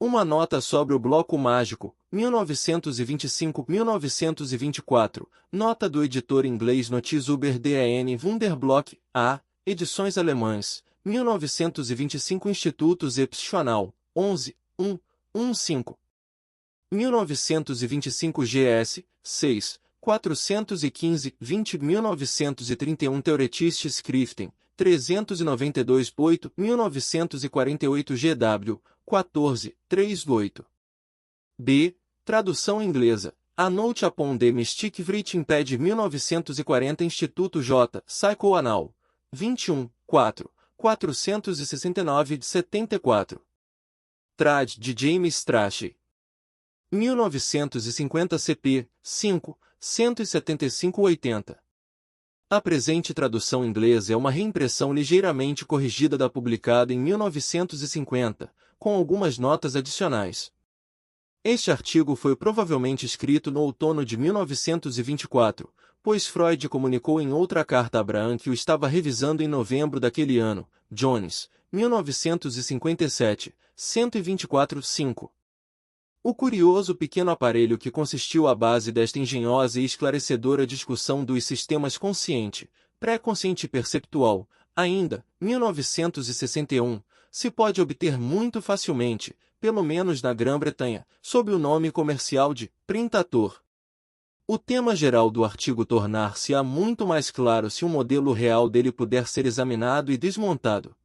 Uma nota sobre o bloco mágico, 1925-1924, nota do editor inglês Notiz über den Wunderblock, A, edições alemãs, 1925 Institutos Epsilonal, 11, 1, 15. 1925 GS, 6, 415, 20 1931 Theoretische Schriften, 392 8, 1948 GW, 14, 38. B. Tradução inglesa. A Note upon the Mystic Writing Pad 1940 Instituto J. Psychoanal. 21, 4, 469 de 74. Trad. de James Strachey. 1950 CP. 5, 175-80. A presente tradução inglesa é uma reimpressão ligeiramente corrigida da publicada em 1950, com algumas notas adicionais. Este artigo foi provavelmente escrito no outono de 1924, pois Freud comunicou em outra carta a Abraham que o estava revisando em novembro daquele ano. Jones, 1957, 124-5. O curioso pequeno aparelho que consistiu à base desta engenhosa e esclarecedora discussão dos sistemas consciente, pré-consciente e perceptual, ainda, 1961, se pode obter muito facilmente, pelo menos na Grã-Bretanha, sob o nome comercial de printator. O tema geral do artigo tornar-se-á muito mais claro se um modelo real dele puder ser examinado e desmontado.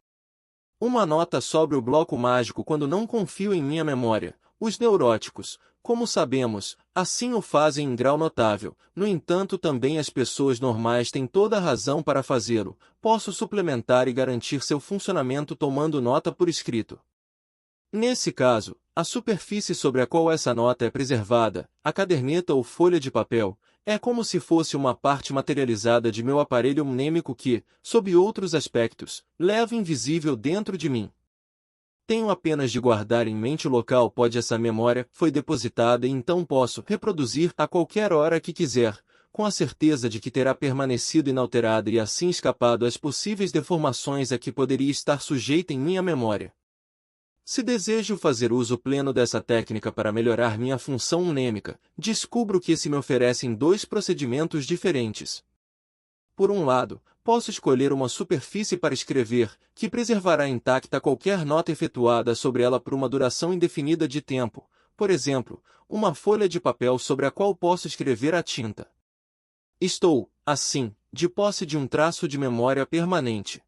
Uma nota sobre o bloco mágico quando não confio em minha memória. Os neuróticos, como sabemos, assim o fazem em grau notável, no entanto também as pessoas normais têm toda a razão para fazê-lo. Posso suplementar e garantir seu funcionamento tomando nota por escrito. Nesse caso, a superfície sobre a qual essa nota é preservada, a caderneta ou folha de papel, é como se fosse uma parte materializada de meu aparelho mnêmico que, sob outros aspectos, levo invisível dentro de mim. Tenho apenas de guardar em mente o local onde essa memória foi depositada e então posso reproduzir a qualquer hora que quiser, com a certeza de que terá permanecido inalterada e assim escapado às possíveis deformações a que poderia estar sujeita em minha memória. Se desejo fazer uso pleno dessa técnica para melhorar minha função mnêmica, descubro que se me oferecem dois procedimentos diferentes. Por um lado, posso escolher uma superfície para escrever, que preservará intacta qualquer nota efetuada sobre ela por uma duração indefinida de tempo, por exemplo, uma folha de papel sobre a qual posso escrever a tinta. Estou, assim, de posse de um traço de memória permanente.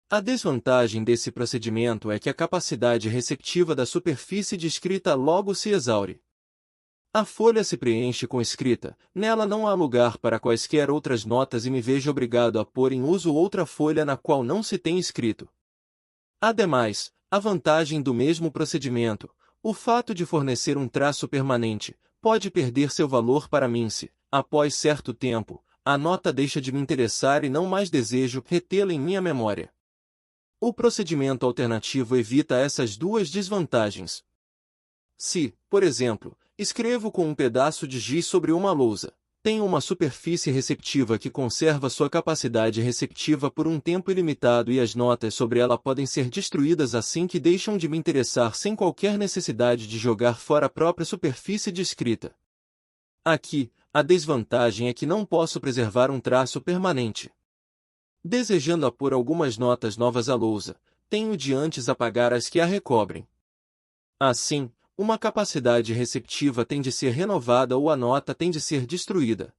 A desvantagem desse procedimento é que a capacidade receptiva da superfície de escrita logo se exaure. A folha se preenche com escrita, nela não há lugar para quaisquer outras notas e me vejo obrigado a pôr em uso outra folha na qual não se tem escrito. Ademais, a vantagem do mesmo procedimento, o fato de fornecer um traço permanente, pode perder seu valor para mim se, após certo tempo, a nota deixa de me interessar e não mais desejo retê-la em minha memória. O procedimento alternativo evita essas duas desvantagens. Se, por exemplo, escrevo com um pedaço de giz sobre uma lousa, tenho uma superfície receptiva que conserva sua capacidade receptiva por um tempo ilimitado e as notas sobre ela podem ser destruídas assim que deixam de me interessar sem qualquer necessidade de jogar fora a própria superfície de escrita. Aqui, a desvantagem é que não posso preservar um traço permanente. Desejando apor algumas notas novas à lousa, tenho de antes apagar as que a recobrem. Assim, uma capacidade receptiva tem de ser renovada ou a nota tem de ser destruída.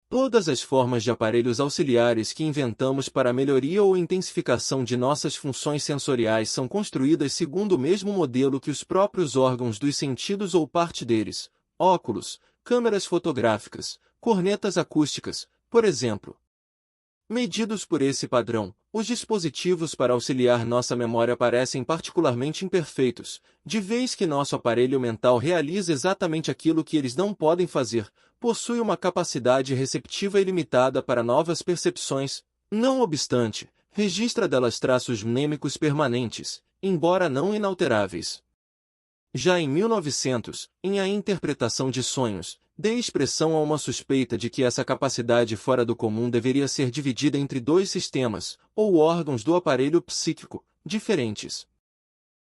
Todas as formas de aparelhos auxiliares que inventamos para a melhoria ou intensificação de nossas funções sensoriais são construídas segundo o mesmo modelo que os próprios órgãos dos sentidos ou parte deles, óculos, câmeras fotográficas, cornetas acústicas, por exemplo. Medidos por esse padrão, os dispositivos para auxiliar nossa memória parecem particularmente imperfeitos, de vez que nosso aparelho mental realiza exatamente aquilo que eles não podem fazer, possui uma capacidade receptiva ilimitada para novas percepções, não obstante, registra delas traços mnêmicos permanentes, embora não inalteráveis. Já em 1900, em A Interpretação de Sonhos, dei expressão a uma suspeita de que essa capacidade fora do comum deveria ser dividida entre dois sistemas, ou órgãos do aparelho psíquico, diferentes.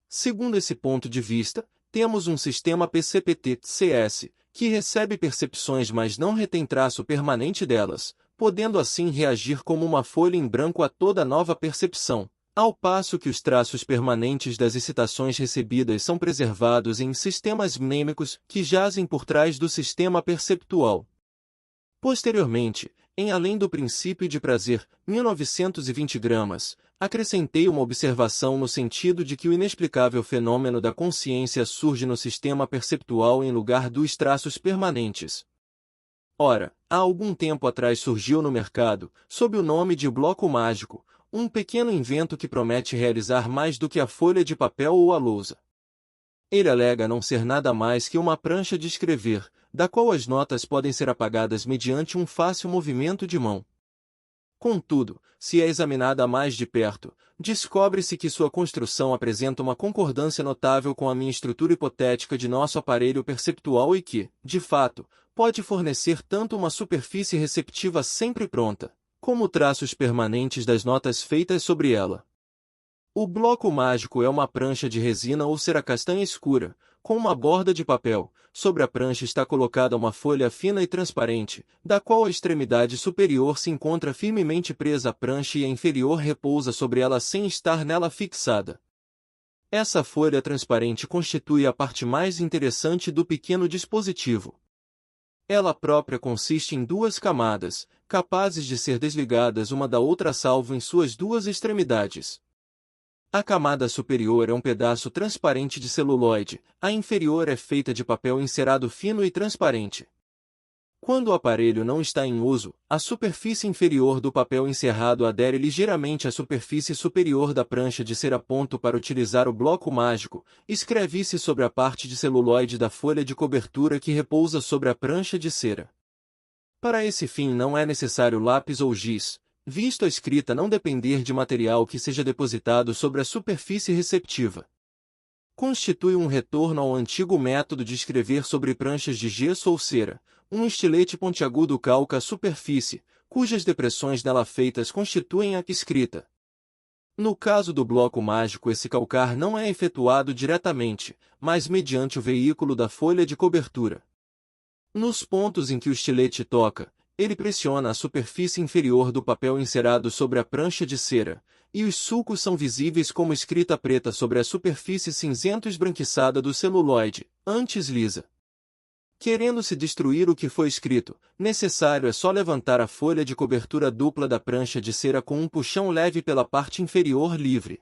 Segundo esse ponto de vista, temos um sistema PCPT-CS, que recebe percepções mas não retém traço permanente delas, podendo assim reagir como uma folha em branco a toda nova percepção, ao passo que os traços permanentes das excitações recebidas são preservados em sistemas mnêmicos que jazem por trás do sistema perceptual. Posteriormente, em Além do Princípio de Prazer, 1920 gramas, acrescentei uma observação no sentido de que o inexplicável fenômeno da consciência surge no sistema perceptual em lugar dos traços permanentes. Ora, há algum tempo atrás surgiu no mercado, sob o nome de bloco mágico, um pequeno invento que promete realizar mais do que a folha de papel ou a lousa. Ele alega não ser nada mais que uma prancha de escrever, da qual as notas podem ser apagadas mediante um fácil movimento de mão. Contudo, se é examinada mais de perto, descobre-se que sua construção apresenta uma concordância notável com a minha estrutura hipotética de nosso aparelho perceptual e que, de fato, pode fornecer tanto uma superfície receptiva sempre pronta, como traços permanentes das notas feitas sobre ela. O bloco mágico é uma prancha de resina ou cera castanha escura, com uma borda de papel. Sobre a prancha está colocada uma folha fina e transparente, da qual a extremidade superior se encontra firmemente presa à prancha e a inferior repousa sobre ela sem estar nela fixada. Essa folha transparente constitui a parte mais interessante do pequeno dispositivo. Ela própria consiste em duas camadas, capazes de ser desligadas uma da outra salvo em suas duas extremidades. A camada superior é um pedaço transparente de celuloide, a inferior é feita de papel encerado fino e transparente. Quando o aparelho não está em uso, a superfície inferior do papel encerrado adere ligeiramente à superfície superior da prancha de cera. Para utilizar o bloco mágico, escreve-se sobre a parte de celuloide da folha de cobertura que repousa sobre a prancha de cera. Para esse fim não é necessário lápis ou giz, visto a escrita não depender de material que seja depositado sobre a superfície receptiva. Constitui um retorno ao antigo método de escrever sobre pranchas de gesso ou cera, um estilete pontiagudo calca a superfície, cujas depressões nela feitas constituem a escrita. No caso do bloco mágico, esse calcar não é efetuado diretamente, mas mediante o veículo da folha de cobertura. Nos pontos em que o estilete toca, ele pressiona a superfície inferior do papel encerado sobre a prancha de cera, e os sulcos são visíveis como escrita preta sobre a superfície cinzento esbranquiçada do celuloide, antes lisa. Querendo-se destruir o que foi escrito, necessário é só levantar a folha de cobertura dupla da prancha de cera com um puxão leve pela parte inferior livre.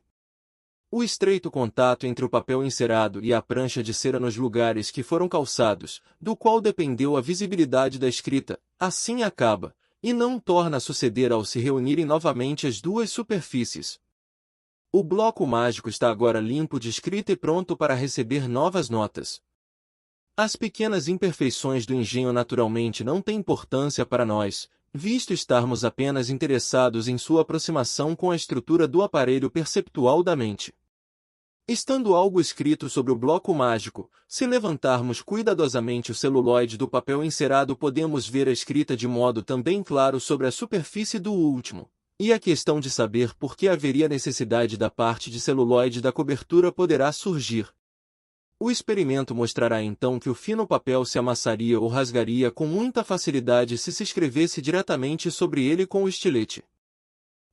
O estreito contato entre o papel encerado e a prancha de cera nos lugares que foram calçados, do qual dependeu a visibilidade da escrita, assim acaba, e não torna a suceder ao se reunirem novamente as duas superfícies. O bloco mágico está agora limpo de escrita e pronto para receber novas notas. As pequenas imperfeições do engenho naturalmente não têm importância para nós, visto estarmos apenas interessados em sua aproximação com a estrutura do aparelho perceptual da mente. Estando algo escrito sobre o bloco mágico, se levantarmos cuidadosamente o celuloide do papel encerado podemos ver a escrita de modo também claro sobre a superfície do último. E a questão de saber por que haveria necessidade da parte de celuloide da cobertura poderá surgir. O experimento mostrará então que o fino papel se amassaria ou rasgaria com muita facilidade se escrevesse diretamente sobre ele com o estilete.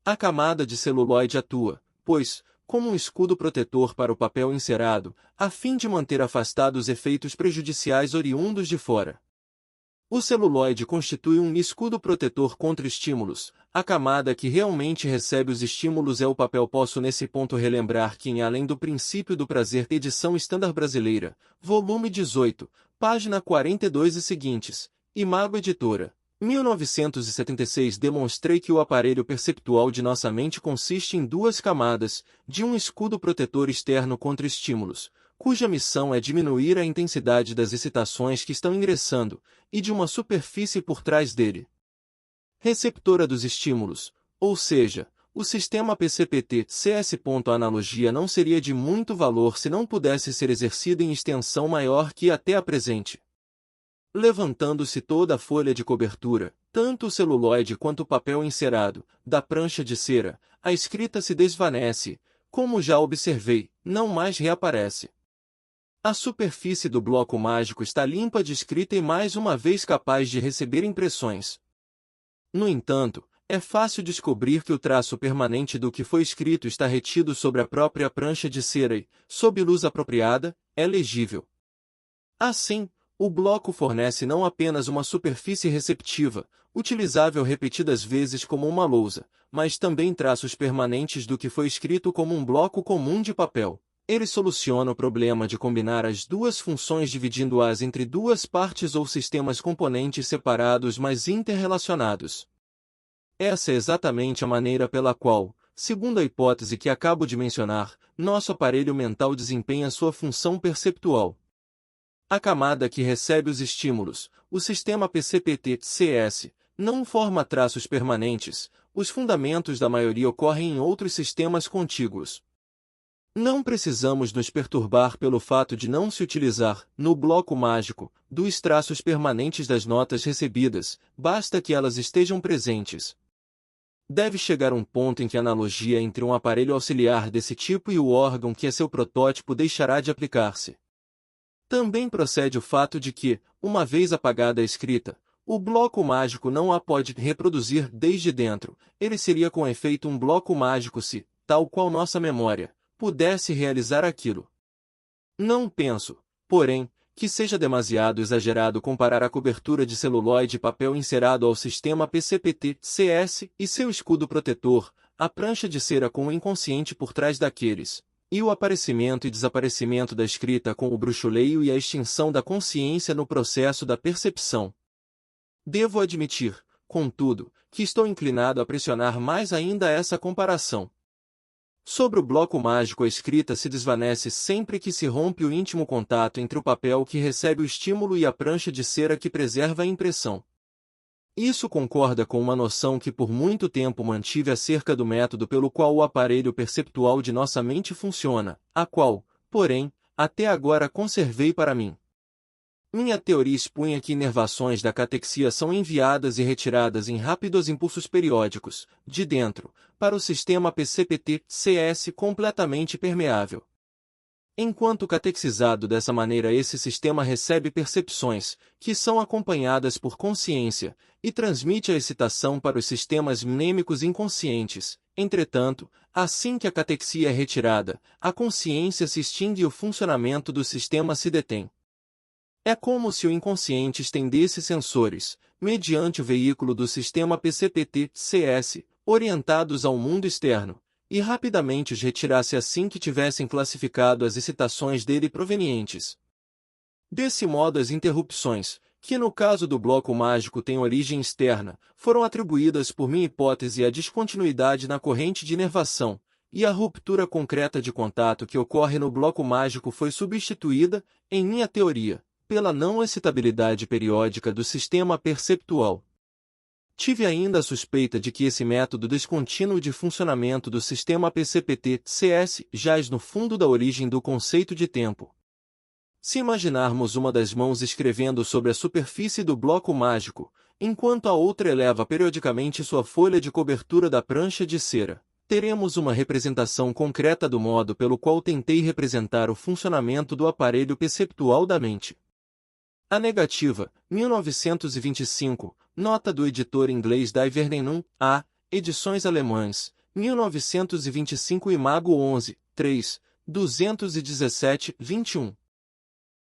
A camada de celuloide atua, pois, como um escudo protetor para o papel encerado, a fim de manter afastados efeitos prejudiciais oriundos de fora. O celuloide constitui um escudo protetor contra estímulos. A camada que realmente recebe os estímulos é o papel. Posso nesse ponto relembrar que em Além do Princípio do Prazer, edição Standard Brasileira, volume 18, página 42 e seguintes, Imago Editora, 1976, demonstrei que o aparelho perceptual de nossa mente consiste em duas camadas, de um escudo protetor externo contra estímulos, cuja missão é diminuir a intensidade das excitações que estão ingressando, e de uma superfície por trás dele, receptora dos estímulos, ou seja, o sistema PCPT-CS. A analogia não seria de muito valor se não pudesse ser exercida em extensão maior que até a presente. Levantando-se toda a folha de cobertura, tanto o celuloide quanto o papel encerado, da prancha de cera, a escrita se desvanece, como já observei, não mais reaparece. A superfície do bloco mágico está limpa de escrita e mais uma vez capaz de receber impressões. No entanto, é fácil descobrir que o traço permanente do que foi escrito está retido sobre a própria prancha de cera e, sob luz apropriada, é legível. Assim, o bloco fornece não apenas uma superfície receptiva, utilizável repetidas vezes como uma lousa, mas também traços permanentes do que foi escrito como um bloco comum de papel. Ele soluciona o problema de combinar as duas funções dividindo-as entre duas partes ou sistemas componentes separados mas interrelacionados. Essa é exatamente a maneira pela qual, segundo a hipótese que acabo de mencionar, nosso aparelho mental desempenha sua função perceptual. A camada que recebe os estímulos, o sistema PCPT-CS, não forma traços permanentes, os fundamentos da maioria ocorrem em outros sistemas contíguos. Não precisamos nos perturbar pelo fato de não se utilizar, no bloco mágico, dos traços permanentes das notas recebidas, basta que elas estejam presentes. Deve chegar um ponto em que a analogia entre um aparelho auxiliar desse tipo e o órgão que é seu protótipo deixará de aplicar-se. Também procede o fato de que, uma vez apagada a escrita, o bloco mágico não a pode reproduzir desde dentro. Ele seria com efeito um bloco mágico se, tal qual nossa memória, pudesse realizar aquilo. Não penso, porém, que seja demasiado exagerado comparar a cobertura de celuloide e papel encerado ao sistema PCPT-CS e seu escudo protetor, a prancha de cera com o inconsciente por trás daqueles, e o aparecimento e desaparecimento da escrita com o bruxuleio e a extinção da consciência no processo da percepção. Devo admitir, contudo, que estou inclinado a pressionar mais ainda essa comparação. Sobre o bloco mágico a escrita se desvanece sempre que se rompe o íntimo contato entre o papel que recebe o estímulo e a prancha de cera que preserva a impressão. Isso concorda com uma noção que por muito tempo mantive acerca do método pelo qual o aparelho perceptual de nossa mente funciona, a qual, porém, até agora conservei para mim. Minha teoria expunha que inervações da catexia são enviadas e retiradas em rápidos impulsos periódicos, de dentro, para o sistema PCPT-CS completamente permeável. Enquanto catexizado dessa maneira esse sistema recebe percepções, que são acompanhadas por consciência, e transmite a excitação para os sistemas mnêmicos inconscientes. Entretanto, assim que a catexia é retirada, a consciência se extingue e o funcionamento do sistema se detém. É como se o inconsciente estendesse sensores, mediante o veículo do sistema PCPT-CS, orientados ao mundo externo, e rapidamente os retirasse assim que tivessem classificado as excitações dele provenientes. Desse modo as interrupções, que no caso do bloco mágico têm origem externa, foram atribuídas por minha hipótese à descontinuidade na corrente de inervação, e a ruptura concreta de contato que ocorre no bloco mágico foi substituída, em minha teoria, pela não excitabilidade periódica do sistema perceptual. Tive ainda a suspeita de que esse método descontínuo de funcionamento do sistema PCPT-CS jaz no fundo da origem do conceito de tempo. Se imaginarmos uma das mãos escrevendo sobre a superfície do bloco mágico, enquanto a outra eleva periodicamente sua folha de cobertura da prancha de cera, teremos uma representação concreta do modo pelo qual tentei representar o funcionamento do aparelho perceptual da mente. A negativa, 1925, nota do editor inglês Divernenum, A, edições alemãs, 1925 Imago 11, 3, 217, 21.